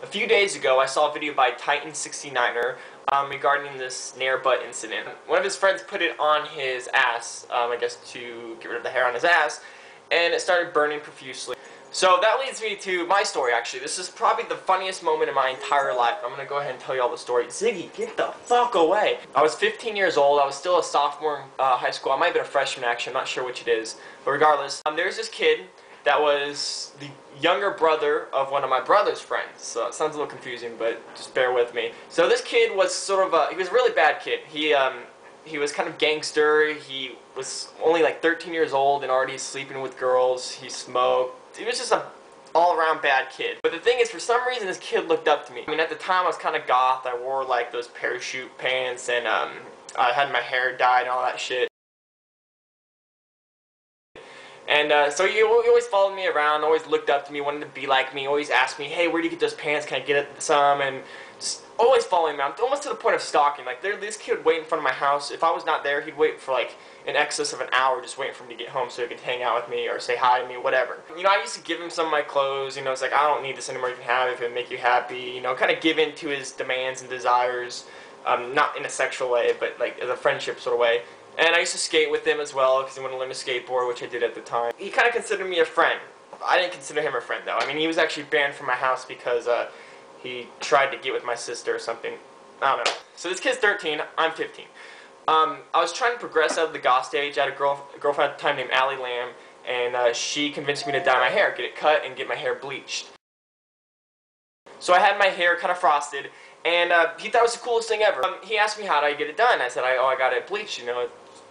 A few days ago, I saw a video by Titan69er regarding this Nair butt incident. One of his friends put it on his ass, I guess to get rid of the hair on his ass, and it started burning profusely. So that leads me to my story, actually. This is probably the funniest moment in my entire life. I'm going to go ahead and tell you all the story. Ziggy, get the fuck away. I was 15 years old. I was still a sophomore in high school. I might have been a freshman, actually. I'm not sure which it is. But regardless, there's this kid that was the younger brother of one of my brother's friends. So it sounds a little confusing, but just bear with me. So this kid was sort of he was a really bad kid. He was kind of gangster. He was only like 13 years old and already sleeping with girls. He smoked. He was just a all-around bad kid. But the thing is, for some reason, this kid looked up to me. I mean, at the time, I was kind of goth. I wore like those parachute pants, and I had my hair dyed and all that shit. And so he always followed me around, always looked up to me, wanted to be like me, always asked me, hey, where do you get those pants? Can I get some? And just always following me around, almost to the point of stalking. Like, this kid would wait in front of my house. If I was not there, he'd wait for like in excess of an hour just waiting for me to get home so he could hang out with me or say hi to me, whatever. You know, I used to give him some of my clothes. You know, it's like, I don't need this anymore. You can have it if it make you happy. You know, kind of give in to his demands and desires. Not in a sexual way, but like as a friendship sort of way. And I used to skate with him as well because he wanted to learn to skateboard, which I did at the time. He kind of considered me a friend. I didn't consider him a friend, though. I mean, he was actually banned from my house because he tried to get with my sister or something. I don't know. So this kid's 13, I'm 15. I was trying to progress out of the goth stage. I had a girlfriend at the time named Allie Lamb, and she convinced me to dye my hair, get it cut, and get my hair bleached. So I had my hair kind of frosted, and he thought it was the coolest thing ever. He asked me how did I get it done. I said, I got it bleached, you know.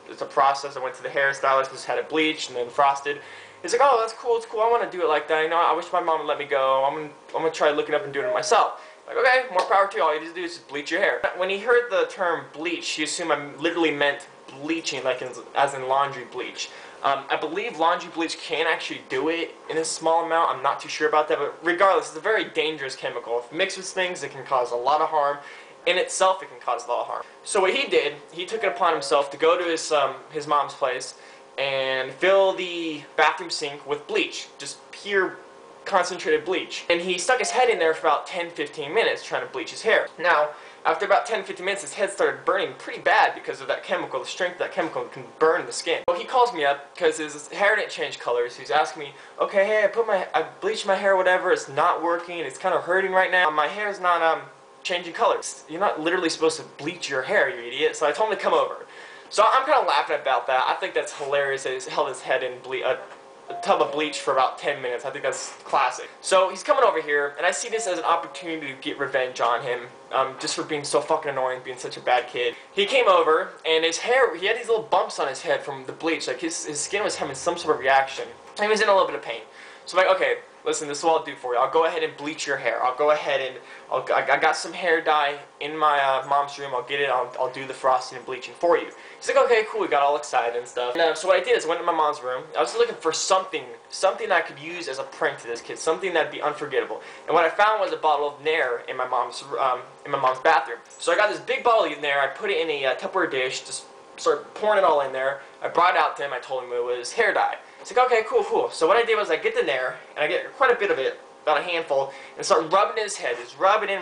It's a process. I went to the hairstylist, just had it bleached and then frosted. He's like, oh, that's cool, it's cool. I want to do it like that. You know, I wish my mom would let me go. I'm gonna try looking up and doing it myself. Like, okay, more power to you. All you need to do is just bleach your hair. When he heard the term bleach, he assumed I literally meant bleaching, like as in laundry bleach. I believe laundry bleach can actually do it in a small amount. I'm not too sure about that, but regardless, it's a very dangerous chemical. If mixed with things, it can cause a lot of harm. In itself, it can cause a lot of harm. So what he did, he took it upon himself to go to his mom's place and fill the bathroom sink with bleach, just pure concentrated bleach. And he stuck his head in there for about 10-15 minutes trying to bleach his hair. Now, after about 10-15 minutes, his head started burning pretty bad because of that chemical. The strength of that chemical can burn the skin. So he calls me up because his hair didn't change colors. He's asking me, okay, hey, I bleached my hair, whatever. It's not working. It's kind of hurting right now. My hair's not changing colors. You're not literally supposed to bleach your hair, you idiot. So I told him to come over. So I'm kind of laughing about that. I think that's hilarious that he held his head in a tub of bleach for about 10 minutes. I think that's classic. So he's coming over here, and I see this as an opportunity to get revenge on him, just for being so fucking annoying, being such a bad kid. He came over, and his hair, he had these little bumps on his head from the bleach. Like his skin was having some sort of reaction. And he was in a little bit of pain. So I'm like, okay, listen, this is what I'll do for you. I'll go ahead and bleach your hair. I'll go ahead and I got some hair dye in my mom's room. I'll get it. I'll do the frosting and bleaching for you. He's like, okay, cool. We got all excited and stuff. And so what I did is I went to my mom's room. I was looking for something I could use as a prank to this kid, something that'd be unforgettable. And what I found was a bottle of Nair in my mom's bathroom. So I got this big bottle of Nair. I put it in a Tupperware dish. Just started pouring it all in there. I brought it out to him. I told him it was hair dye. He's like, okay, cool, cool. So what I did was I get the Nair, and I get quite a bit of it, about a handful, and start rubbing his head. Just rub it in,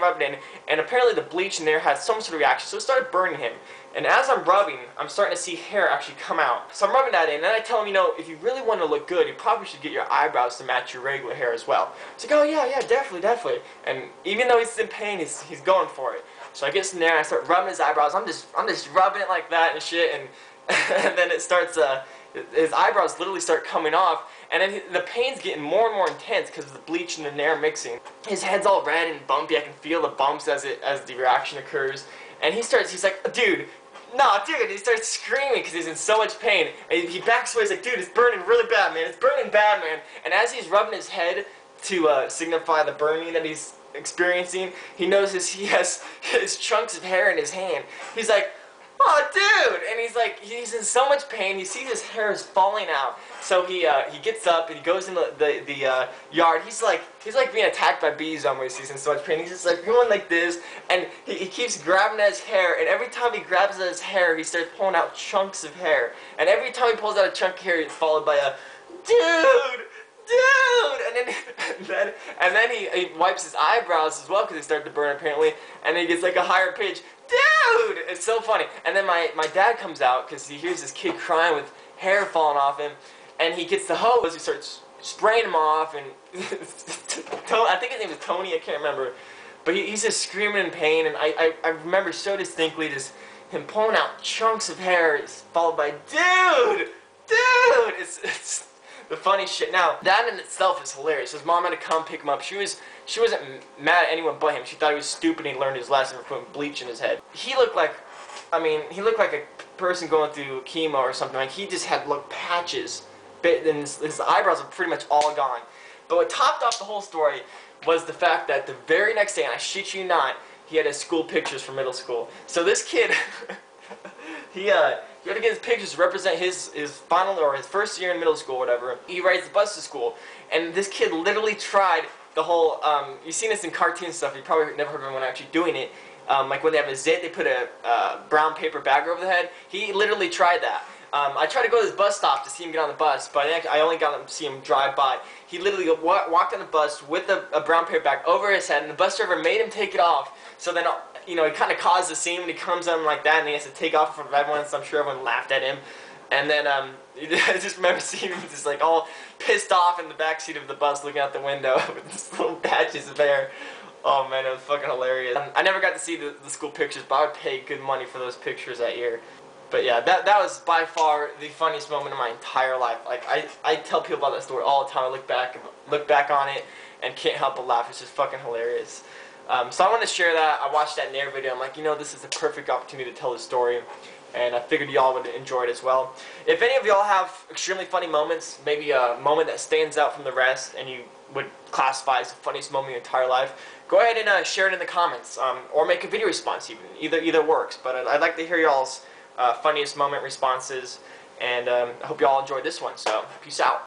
and apparently the bleach in there had some sort of reaction, so it started burning him. And as I'm rubbing, I'm starting to see hair actually come out. So I'm rubbing that in, and then I tell him, you know, if you really want to look good, you probably should get your eyebrows to match your regular hair as well. He's like, oh yeah, definitely. And even though he's in pain, he's going for it. So I get some Nair, and I start rubbing his eyebrows. I'm just rubbing it like that and shit, and, and then it starts, his eyebrows literally start coming off, and then the pain's getting more and more intense because of the bleach and the Nair mixing. His head's all red and bumpy. I can feel the bumps as the reaction occurs. And he's like, dude, no, dude. He starts screaming because he's in so much pain. And he backs away. He's like, dude, it's burning really bad, man. It's burning bad, man. And as he's rubbing his head to signify the burning that he's experiencing, he notices he has his chunks of hair in his hand. He's like, oh, dude! And he's in so much pain. He sees his hair is falling out. So he gets up and he goes in the yard. He's like being attacked by bees almost. He's in so much pain. He's just like going like this, and he keeps grabbing at his hair. And every time he grabs at his hair, he starts pulling out chunks of hair. And every time he pulls out a chunk of hair, it's followed by a dude. dude! And then he wipes his eyebrows as well because they start to burn apparently, and then he gets like a higher pitch, dude! It's so funny. And then my dad comes out because he hears this kid crying with hair falling off him, and he gets the hose, he starts spraying him off, and I think his name was Tony, I can't remember, but he's just screaming in pain, and I remember so distinctly just him pulling out chunks of hair, followed by, dude! It's the funny shit. Now, that in itself is hilarious. His mom had to come pick him up. She wasn't mad at anyone but him. She thought he was stupid and he learned his lesson for putting bleach in his head. He looked like a person going through chemo or something. Like, he just had patches, and his eyebrows are pretty much all gone. But what topped off the whole story was the fact that the very next day, and I shit you not, he had his school pictures from middle school. So this kid, he had to get his pictures to represent his final or his first year in middle school or whatever. He rides the bus to school, and this kid literally tried the whole, you've seen this in cartoon stuff, you probably never heard of anyone actually doing it. Like when they have a zit, they put a brown paper bag over the head. He literally tried that. I tried to go to this bus stop to see him get on the bus, but I only got to see him drive by. He literally walked on the bus with a brown paper bag over his head, and the bus driver made him take it off. So then, you know, it kind of caused a scene when he comes on like that, and he has to take off in front of everyone, so I'm sure everyone laughed at him. And then, I just remember seeing him just like all pissed off in the backseat of the bus looking out the window with these little patches of hair. Oh man, it was fucking hilarious. I never got to see the school pictures, but I would pay good money for those pictures that year. But yeah, that was by far the funniest moment of my entire life. Like, I tell people about that story all the time. I look back on it and can't help but laugh. It's just fucking hilarious. So I want to share that. I watched that Nair video. I'm like, you know, this is a perfect opportunity to tell the story, and I figured y'all would enjoy it as well. If any of y'all have extremely funny moments, maybe a moment that stands out from the rest, and you would classify as the funniest moment of your entire life, go ahead and share it in the comments, or make a video response even. Either works. But I'd like to hear y'all's funniest moment responses, and I hope y'all enjoyed this one. So peace out.